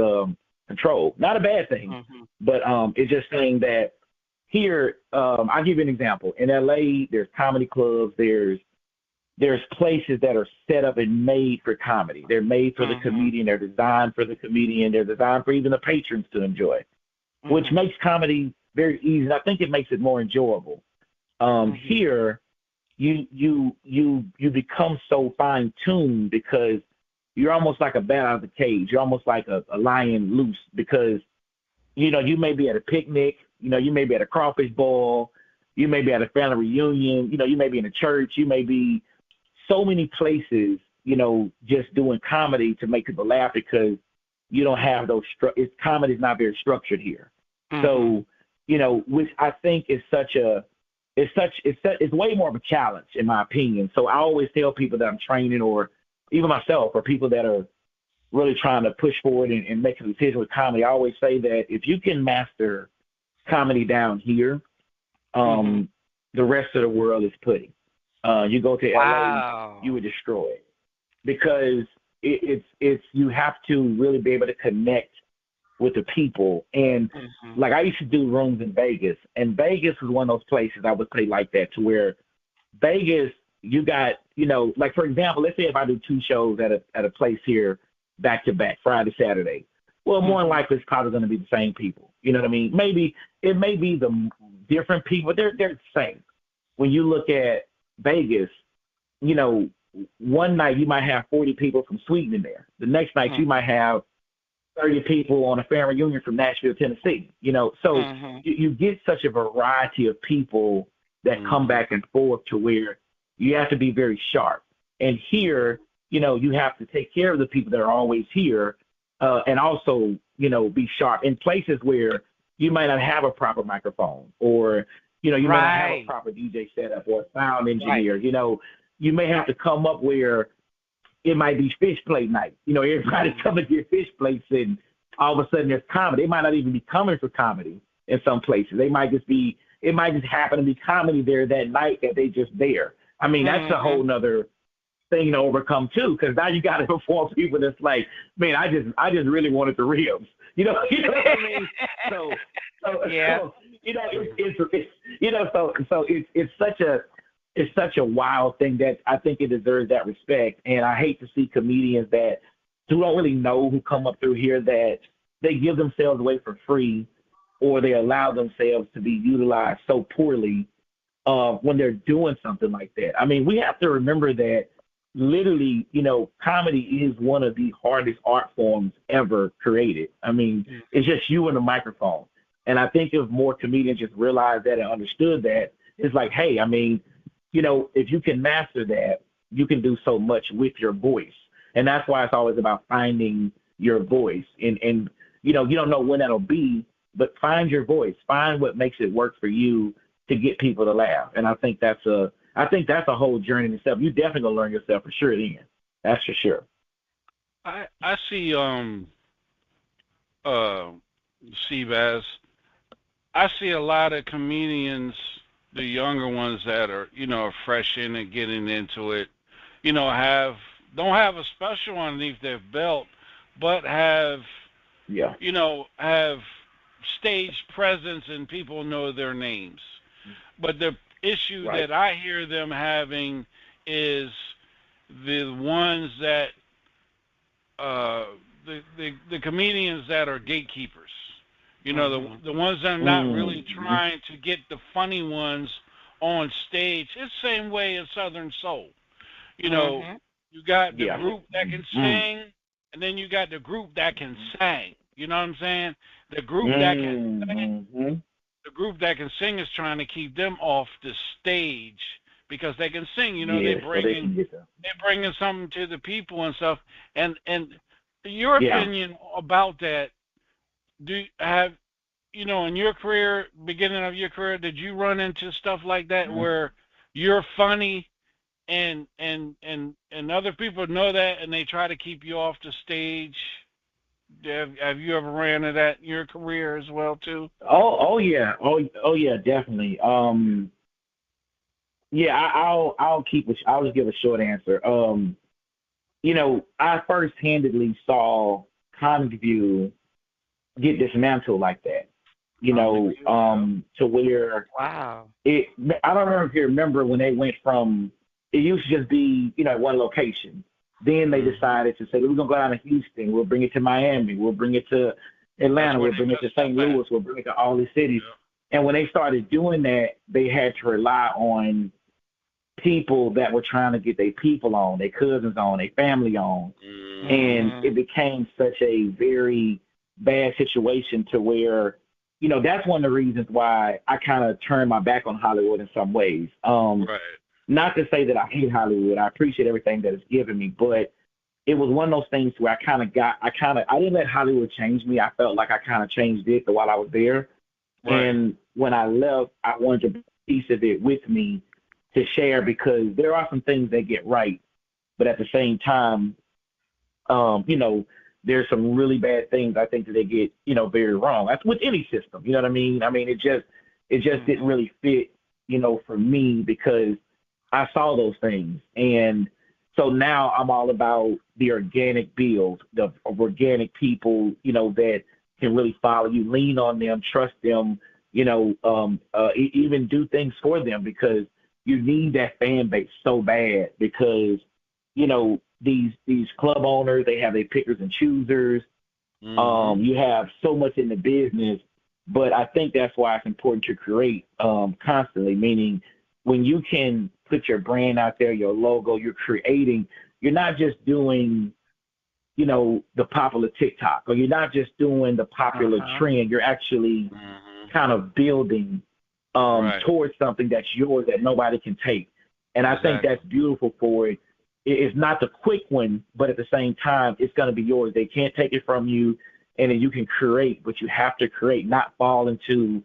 Speaker 3: controlled. Not a bad thing, but it's just saying that here. I'll give you an example. In LA, there's comedy clubs. There's places that are set up and made for comedy. They're made for the comedian. They're designed for the comedian. They're designed for even the patrons to enjoy, which makes comedy very easy. And I think it makes it more enjoyable. Here, you become so fine-tuned because you're almost like a bat out of the cage. You're almost like a lion loose because, you know, you may be at a picnic, you know, you may be at a crawfish boil, you may be at a family reunion, you know, you may be in a church, you may be so many places, you know, just doing comedy to make people laugh because you don't have those comedy's not very structured here. So, you know, which I think is it's way more of a challenge in my opinion. So I always tell people that I'm training, or even myself, or people that are really trying to push forward and make a decision with comedy, I always say that if you can master comedy down here, the rest of the world is pudding. You go to LA, you would destroy it because it's you have to really be able to connect with the people. And like I used to do rooms in Vegas, and Vegas was one of those places I would say like that, to where Vegas, you got, like for example, let's say if I do 2 shows at a place here back to back, Friday, Saturday. Well, more than likely it's probably going to be the same people. You know what I mean? Maybe it may be the different people, they're the same. When you look at Vegas, one night you might have 40 people from Sweden in there. The next night you might have 30 people on a family reunion from Nashville, Tennessee. So you get such a variety of people that come back and forth to where you have to be very sharp. And here, you have to take care of the people that are always here, and also, be sharp in places where you might not have a proper microphone, or, you might not have a proper DJ setup or a sound engineer. You may have to come up where it might be fish plate night. Everybody's coming to your fish plates, and all of a sudden there's comedy. They might not even be coming for comedy in some places. It might just happen to be comedy there that night that they just there. I mean, that's a whole nother thing to overcome too, because now you got to perform people that's like, man, I just really wanted the ribs. You know what I mean? So yeah. It's such a wild thing that I think it deserves that respect. And I hate to see comedians who don't really know who come up through here, that they give themselves away for free, or they allow themselves to be utilized so poorly when they're doing something like that. I mean, we have to remember that literally, comedy is one of the hardest art forms ever created. I mean, it's just you and a microphone. And I think if more comedians just realized that and understood that, it's like, hey, I mean, if you can master that, you can do so much with your voice. And that's why it's always about finding your voice. And you don't know when that'll be, but find your voice. Find what makes it work for you to get people to laugh. And I think that's a whole journey in itself. You definitely gonna learn yourself for sure then. That's for sure.
Speaker 2: I see C-Bazz. I see a lot of comedians, the younger ones that are, fresh in and getting into it, don't have a special underneath their belt, but have stage presence and people know their names. But the issue that I hear them having is the ones that the comedians that are gatekeepers. The ones that are not really trying to get the funny ones on stage. It's the same way in Southern Soul. You got the group that can sing, and then you got the group that can sing. You know what I'm saying? The group that can sing. The group that can sing is trying to keep them off the stage because they can sing. They're bringing something to the people and stuff. And your opinion about that? Do you have, in your career, beginning of your career, did you run into stuff like that where you're funny and other people know that and they try to keep you off the stage? Have you ever ran into that in your career as well too?
Speaker 3: Oh yeah, definitely. I'll just give a short answer. I first-handedly saw Comic View get dismantled like that, to where I don't know if you remember when they went from, it used to just be, one location. Then they decided to say, we're going to go down to Houston, we'll bring it to Miami, we'll bring it to Atlanta, we'll bring it to St. Louis, we'll bring it to all these cities. Yeah. And when they started doing that, they had to rely on people that were trying to get their people on, their cousins on, their family on. And it became such a very bad situation to where, that's one of the reasons why I kind of turned my back on Hollywood in some ways. Not to say that I hate Hollywood. I appreciate everything that it's given me, but it was one of those things where I didn't let Hollywood change me. I felt like I kind of changed it while I was there. And when I left, I wanted to bring a piece of it with me to share, because there are some things that get right, but at the same time, there's some really bad things I think that they get, very wrong. That's with any system, you know what I mean? I mean, it just didn't really fit, for me, because I saw those things. And so now I'm all about the organic build, the organic people, that can really follow you, lean on them, trust them, even do things for them, because you need that fan base so bad because, you know, these club owners, they have their pickers and choosers. You have so much in the business, but I think that's why it's important to create constantly, meaning when you can put your brand out there, your logo, you're creating, you're not just doing, you know, the popular TikTok, or you're not just doing the popular trend. You're actually kind of building towards something that's yours that nobody can take. And I think that's beautiful for it. It's not the quick one, but at the same time, it's going to be yours. They can't take it from you, and then you can create, but you have to create, not fall into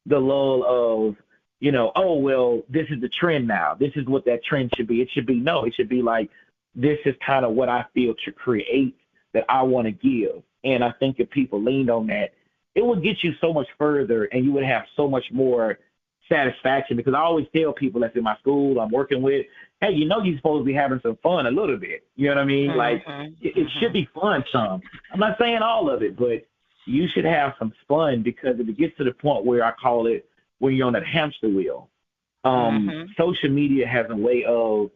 Speaker 3: the lull of, you know, oh, well, this is the trend now. This is what that trend should be. It should be, no, it should be like, this is kind of what I feel to create that I want to give. And I think if people leaned on that, it would get you so much further, and you would have so much more satisfaction, because I always tell people that's in my school I'm working with, hey, you know, you're supposed to be having some fun a little bit. You know what I mean? Like, it should be fun some. I'm not saying all of it, but you should have some fun, because if it gets to the point where I call it when you're on that hamster wheel, social media has a way of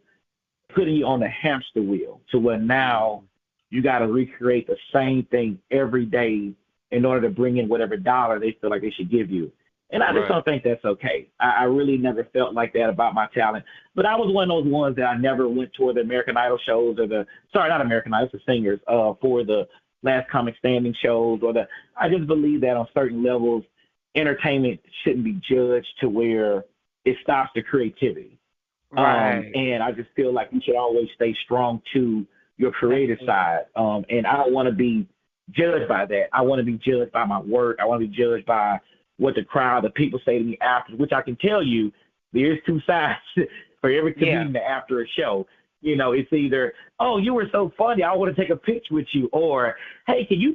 Speaker 3: putting you on the hamster wheel to where now you got to recreate the same thing every day in order to bring in whatever dollar they feel like they should give you. And I just don't think that's okay. I really never felt like that about my talent. But I was one of those ones that I never went toward the American Idol shows, or not American Idol, the singers, for the Last Comic Standing shows, I just believe that on certain levels, entertainment shouldn't be judged to where it stops the creativity. Right. And I just feel like you should always stay strong to your creative side. And I don't want to be judged by that. I want to be judged by my work. I want to be judged by what the crowd, the people say to me after, which I can tell you, there's two sides for every comedian after a show. You know, it's either, oh, you were so funny, I want to take a picture with you, or, hey, can you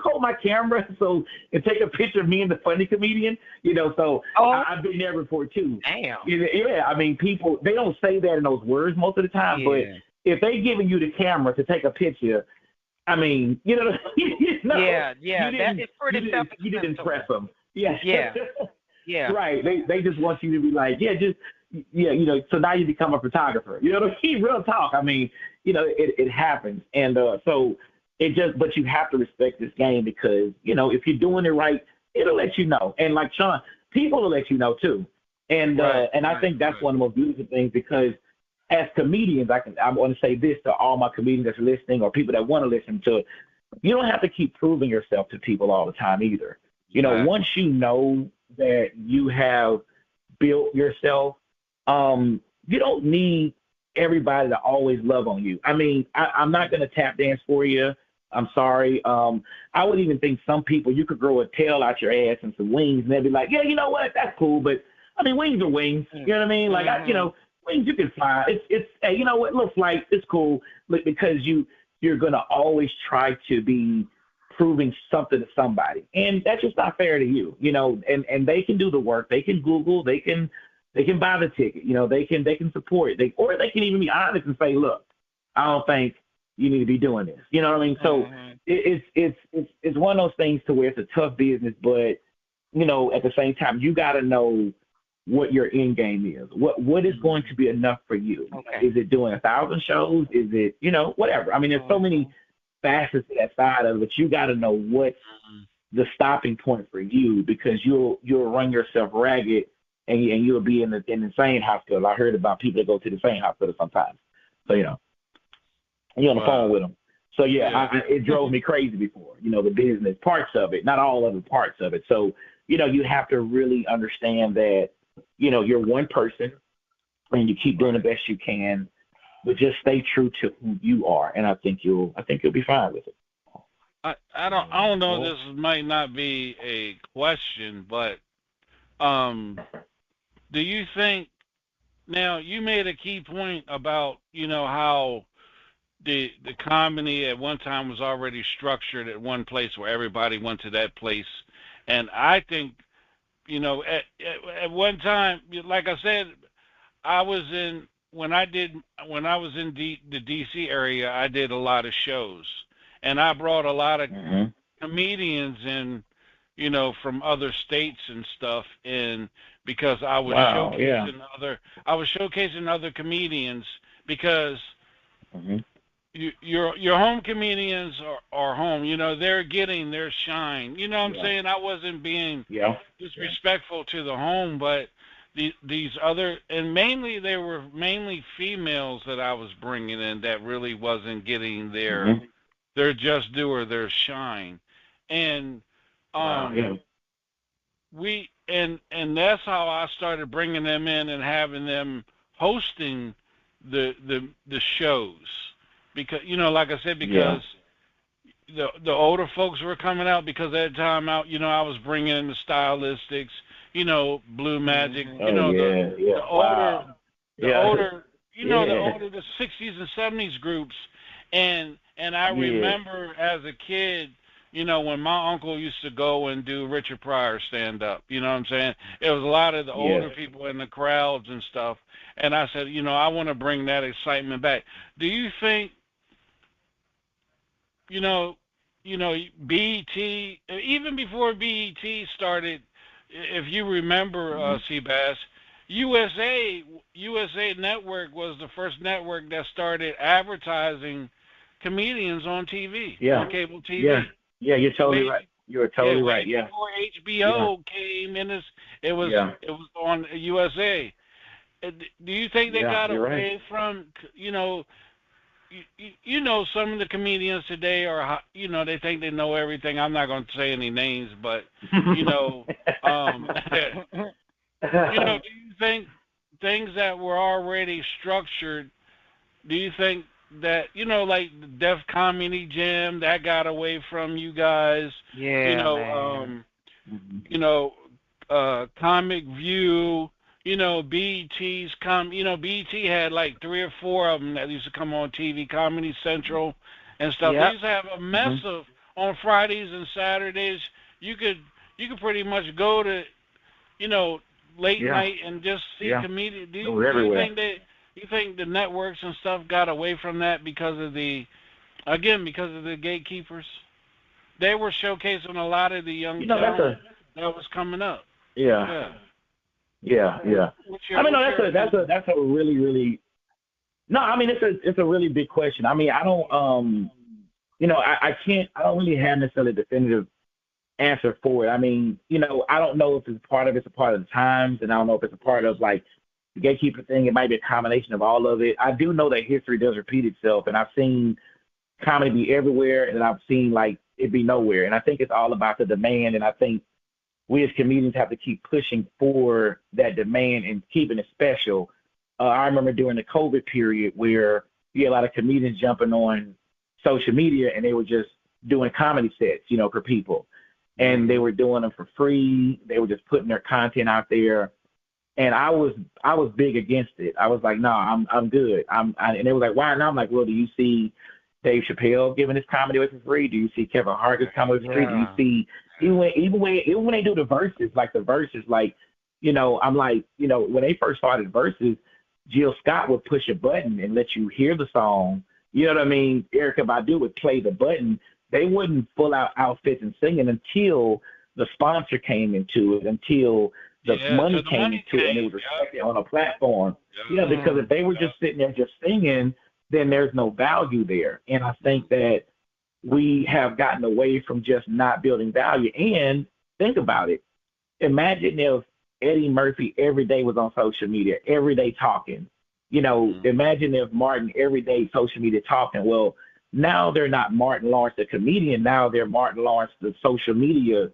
Speaker 3: hold my camera and take a picture of me and the funny comedian? You know, so I've been there before too.
Speaker 1: Damn.
Speaker 3: Yeah, I mean, people, they don't say that in those words most of the time, but if they giving you the camera to take a picture, I mean, that
Speaker 1: is pretty self-explanatory.
Speaker 3: You didn't impress them.
Speaker 1: Yeah.
Speaker 3: Right. They just want you to be like, so now you become a photographer. You know what I mean? Real talk. I mean, it happens. And but you have to respect this game, because, if you're doing it right, it'll let you know. And like Sean, people will let you know too. And I think that's one of the most beautiful things, because as comedians, I want to say this to all my comedians that's listening, or people that want to listen to it, you don't have to keep proving yourself to people all the time either. Once you know that you have built yourself, you don't need everybody to always love on you. I mean, I'm not going to tap dance for you. I'm sorry. I would even think some people, you could grow a tail out your ass and some wings, and they'd be like, yeah, you know what? That's cool. But, I mean, wings are wings. You know what I mean? Like, wings, you can fly. It's hey, you know what? Little flight, it's cool. Because you're going to always try to be proving something to somebody, and that's just not fair to you, and they can do the work. They can Google, they can buy the ticket, they can support it, or they can even be honest and say, look, I don't think you need to be doing this. You know what I mean? So it's one of those things to where it's a tough business, but at the same time, you got to know what your end game is. What is going to be enough for you? Okay. Is it doing 1,000 shows? Is it whatever? I mean, there's so many facets to that side of it, but you got to know what's the stopping point for you, because you'll run yourself ragged, and you'll be in the insane hospital. I heard about people that go to the same hospital sometimes. So you're on the phone with them. So it drove me crazy before. The business parts of it, not all of the parts of it. So you have to really understand that you're one person, and you keep doing the best you can. But just stay true to who you are, and I think you'll be fine with it.
Speaker 2: I don't know. This might not be a question, but do you think, now you made a key point about how the comedy at one time was already structured at one place where everybody went to that place, and I think at one time, like I said, when I was in the DC area, I did a lot of shows, and I brought a lot of comedians, and from other states and stuff, and because I was showcasing other comedians, because your home comedians are home. They're getting their shine. You know what I'm saying? I wasn't being disrespectful to the home, but these other, and mainly they were mainly females that I was bringing in that really wasn't getting their just due or their shine, and we and that's how I started bringing them in and having them hosting the shows, because like I said, because the older folks were coming out, because at the time out, I was bringing in the stylistics, Blue Magic, the older, the older, the 60s and 70s groups, and I remember as a kid, when my uncle used to go and do Richard Pryor stand up, you know what I'm saying? It was a lot of the older people in the crowds and stuff, and I said, I want to bring that excitement back. Do you think, BET, even before BET started, if you remember, C-Bazz, USA Network was the first network that started advertising comedians on TV, on cable TV.
Speaker 3: Yeah, you're totally right. You're totally right. Yeah.
Speaker 2: Before HBO came in, it was on USA. Do you think they got away from, some of the comedians today are, they think they know everything. I'm not going to say any names, but, do you think things that were already structured, do you think that, like the Def Comedy Jam, that got away from you guys? Comic View, BET's BET had like 3 or 4 of them that used to come on TV, Comedy Central and stuff. They used to have a mess of, on Fridays and Saturdays, you could pretty much go to, late night and just see comedians. Do you think the networks and stuff got away from that because of the gatekeepers? They were showcasing a lot of the young talent that was coming up.
Speaker 3: Yeah. I mean, no, that's a really, really. No, I mean it's a really big question. I mean, I don't I don't really have necessarily a definitive answer for it. I mean, I don't know if it's a part of the times, and I don't know if it's a part of like the gatekeeper thing. It might be a combination of all of it. I do know that history does repeat itself, and I've seen comedy be everywhere, and I've seen like it be nowhere. And I think it's all about the demand, and I think we as comedians have to keep pushing for that demand and keeping it special. I remember during the COVID period where you had a lot of comedians jumping on social media, and they were just doing comedy sets, for people. And they were doing them for free. They were just putting their content out there. And I was big against it. I was like, no, I'm good. And they were like, why? And I'm like, well, do you see Dave Chappelle giving his comedy away for free? Do you see Kevin Hart giving comedy away for free? Do you see even when they do the verses, I'm like, when they first started verses, Jill Scott would push a button and let you hear the song. You know what I mean? Erykah Badu would play the button. They wouldn't full out outfits and singing until the sponsor came into it, until the money came into it, and it was respected on a platform. Because if they were just sitting there just singing, then there's no value there. And I think that we have gotten away from just not building value. And think about it. Imagine if Eddie Murphy every day was on social media, every day talking. Imagine if Martin every day social media talking. Well, now they're not Martin Lawrence the comedian. Now they're Martin Lawrence the social media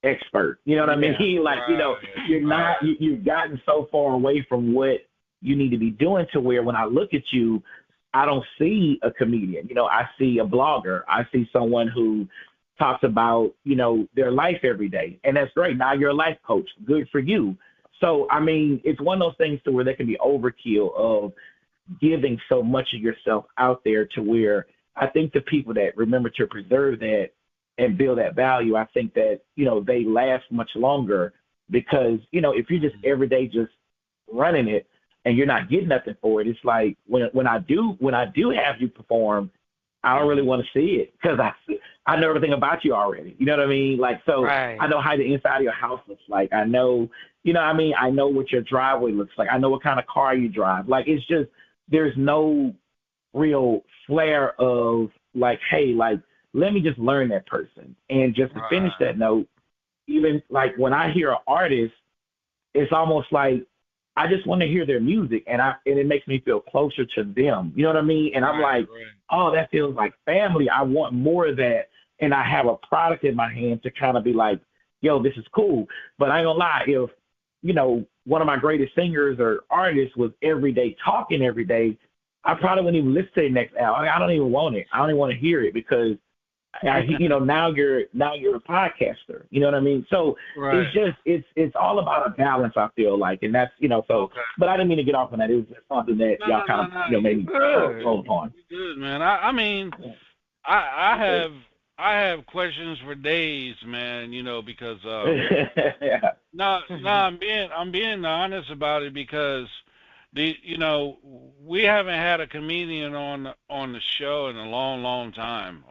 Speaker 3: expert. You know what I mean? You've gotten so far away from what you need to be doing to where when I look at you, I don't see a comedian. I see a blogger. I see someone who talks about, their life every day. And that's great. Now you're a life coach. Good for you. So, I mean, it's one of those things to where there can be overkill of giving so much of yourself out there to where I think the people that remember to preserve that and build that value, I think that, they last much longer because, if you're just every day just running it and you're not getting nothing for it, it's like when I do have you perform, I don't really want to see it because I know everything about you already. You know what I mean? Like, so I know how the inside of your house looks like. I know, you know what I mean? I know what your driveway looks like. I know what kind of car you drive. Like, it's just, there's no real flair of like, hey, like, let me just learn that person. And just to finish that note, even like when I hear an artist, it's almost like I just want to hear their music, and it makes me feel closer to them. You know what I mean? And I'm like, oh, that feels like family. I want more of that, and I have a product in my hand to kind of be like, yo, this is cool. But I ain't gonna lie, if you know one of my greatest singers or artists was every day talking every day, I probably wouldn't even listen to the next album. I don't even want it. I don't even want to hear it because you know, now you're a podcaster. You know what I mean? So it's just it's all about a balance. I feel like, and that's so. But I didn't mean to get off on that. It was just something that y'all kind of made me roll upon.
Speaker 2: Good, man. I mean, I have questions for days, man. You know, because I'm being honest about it because we haven't had a comedian on the show in a long time.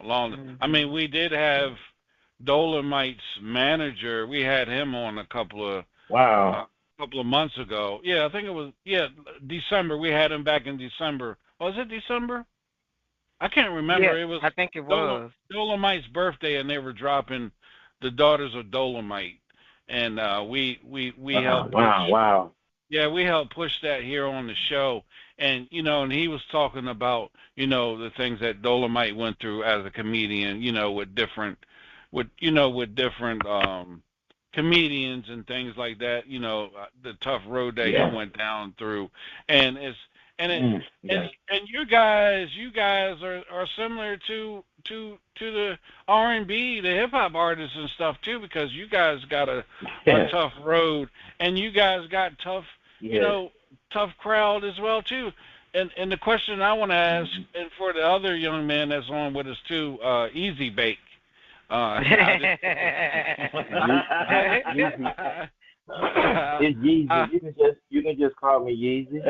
Speaker 2: I mean, we did have Dolomite's manager. We had him on a couple of months ago. Yeah, I think it was December. We had him back in December. Was it December? I can't remember.
Speaker 1: Yeah,
Speaker 2: it was.
Speaker 1: I think it was
Speaker 2: Dolomite's birthday, and they were dropping the Daughters of Dolomite, and we helped.
Speaker 3: Wow.
Speaker 2: Yeah, we helped push that here on the show, and and he was talking about the things that Dolomite went through as a comedian, with different comedians and things like that, the tough road that he went down through, and you guys are similar to the R&B, the hip hop artists and stuff too, because you guys got a tough road, and you guys got tough. Tough crowd as well too. And the question I want to ask, and for the other young man that's on with us too, Easy Bake.
Speaker 4: It's Yeezy. You can just call me Yeezy.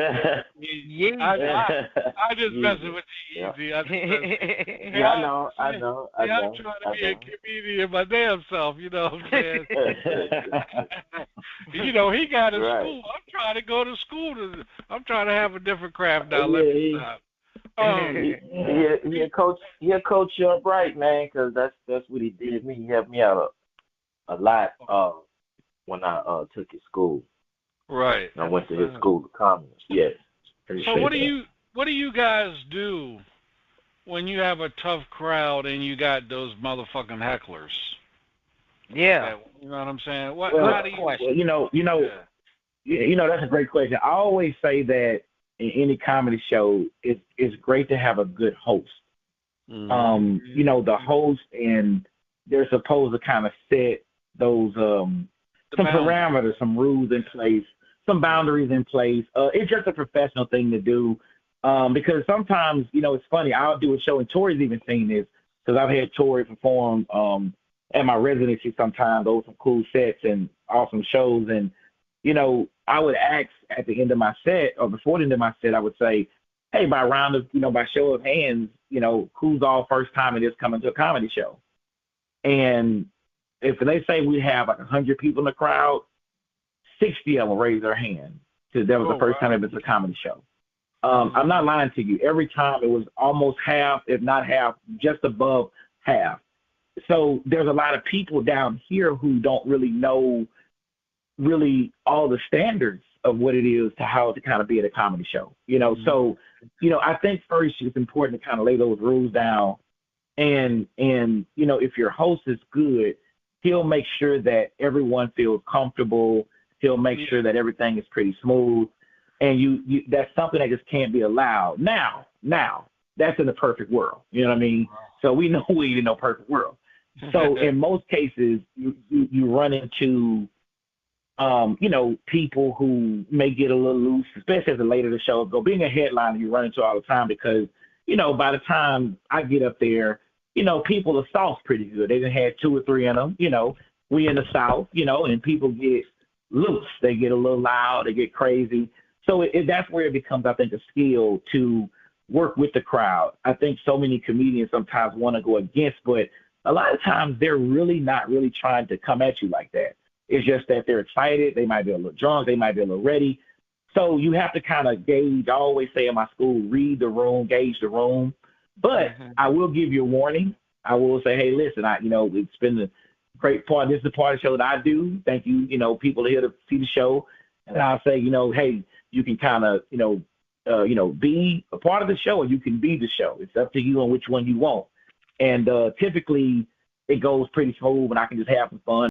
Speaker 2: I just messing with you, Yeezy.
Speaker 4: I know.
Speaker 2: I'm trying to be a comedian my damn self. You know what I'm saying? He got in school. I'm trying to go to school. I'm trying to have a different craft now. Let me stop.
Speaker 4: He'll coach you up right, man, because that's what he did me. He helped me out a lot. When I took his school.
Speaker 2: Right.
Speaker 4: I went to his school of commerce. Yes.
Speaker 2: So what do you guys do when you have a tough crowd and you got those motherfucking hecklers?
Speaker 3: Yeah.
Speaker 2: You know what I'm saying?
Speaker 3: How do you that's a great question. I always say that in any comedy show, it's great to have a good host. Mm-hmm. The host, and they're supposed to kind of set those some parameters, some rules in place, some boundaries in place. It's just a professional thing to do because sometimes, it's funny. I'll do a show, and Torrie's even seen this because I've had Torrie perform at my residency sometimes. Those some cool sets and awesome shows. And, I would ask at the end of my set or before the end of my set, I would say, hey, by show of hands, who's all first time in this coming to a comedy show? And if they say we have like 100 people in the crowd, 60 of them will raise their hand because that was the first time it was a comedy show. I'm not lying to you. Every time it was almost half, if not half, just above half. So there's a lot of people down here who don't really know all the standards of what it is to how to kind of be at a comedy show. So, I think first it's important to kind of lay those rules down. And if your host is good, he'll make sure that everyone feels comfortable. He'll make sure that everything is pretty smooth. And you that's something that just can't be allowed. Now, that's in the perfect world. You know what I mean? So we know we ain't in no perfect world. So in most cases, you run into, people who may get a little loose, especially as the later the shows go. Being a headliner, you run into all the time because, by the time I get up there, people are sauce pretty good. They done had 2 or 3 in them. We in the South, and people get loose. They get a little loud. They get crazy. So that's where it becomes, I think, a skill to work with the crowd. I think so many comedians sometimes want to go against, but a lot of times they're really not really trying to come at you like that. It's just that they're excited. They might be a little drunk. They might be a little ready. So you have to kind of gauge. I always say in my school, read the room, gauge the room. But I will give you a warning. I will say, hey, listen, it's been a great part. This is the part of the show that I do. Thank you. People are here to see the show. And I'll say, hey, you can kind of, be a part of the show, or you can be the show. It's up to you on which one you want. And typically it goes pretty smooth, and I can just have some fun.